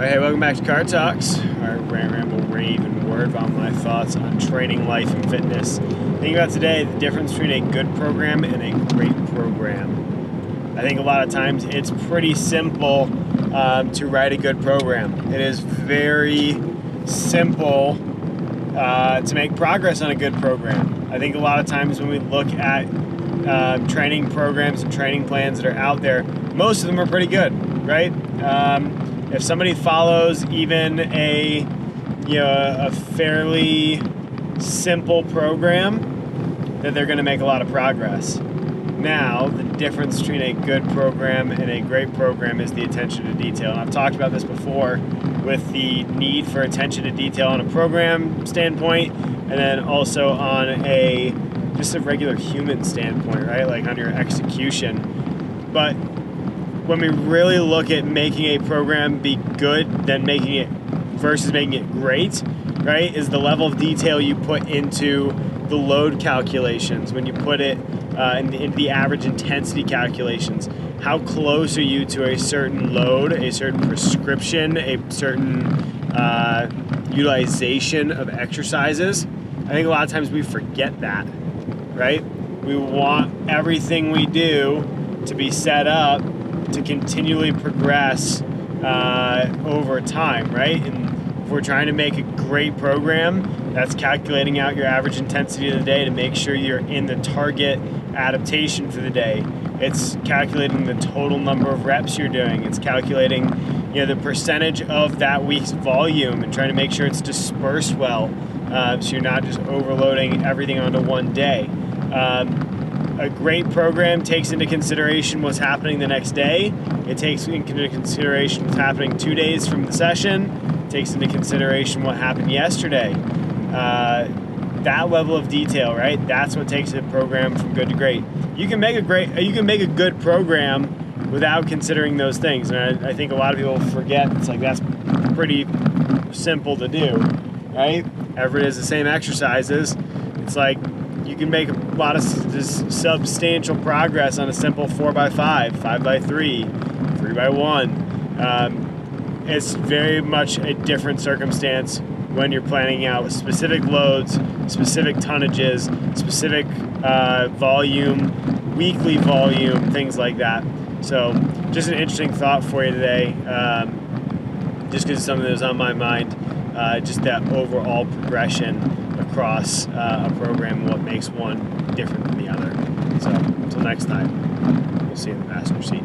Hey, welcome back to Car Talks, our rant, ramble, rave, and word about my thoughts on training, life, and fitness. Thinking about today, the difference between a good program and a great program. I think a lot of times it's pretty simple to write a good program. It is very simple to make progress on a good program. I think a lot of times when we look at training programs and training plans that are out there, most of them are pretty good, right? If somebody follows even a fairly simple program, then they're going to make a lot of progress. Now, the difference between a good program and a great program is the attention to detail. And I've talked about this before with the need for attention to detail on a program standpoint, and then also on just a regular human standpoint, right? Like on your execution. But when we really look at making a program be good than making it versus making it great, right, is the level of detail you put into the load calculations, when you put it in the average intensity calculations. How close are you to a certain load, a certain prescription, a certain utilization of exercises? I think a lot of times we forget that, right? We want everything we do to be set up to continually progress over time, right? And if we're trying to make a great program, that's calculating out your average intensity of the day to make sure you're in the target adaptation for the day. It's calculating the total number of reps you're doing. It's calculating, the percentage of that week's volume and trying to make sure it's dispersed well, so you're not just overloading everything onto one day. A great program takes into consideration what's happening the next day. It takes into consideration what's happening 2 days from the session. It takes into consideration what happened yesterday. That level of detail, right? That's what takes a program from good to great. You can make a good program without considering those things. And I think a lot of people forget it's like that's pretty simple to do, right? Everybody does the same exercises. It's like you can make a lot of substantial progress on a simple 4x5, 5x3, 3x1. It's very much a different circumstance when you're planning out specific loads, specific tonnages, specific volume, weekly volume, things like that. So just an interesting thought for you today, just because something that was on my mind, just that overall progression across a program and what makes one different than the other. So until next time, we'll see you in the passenger seat.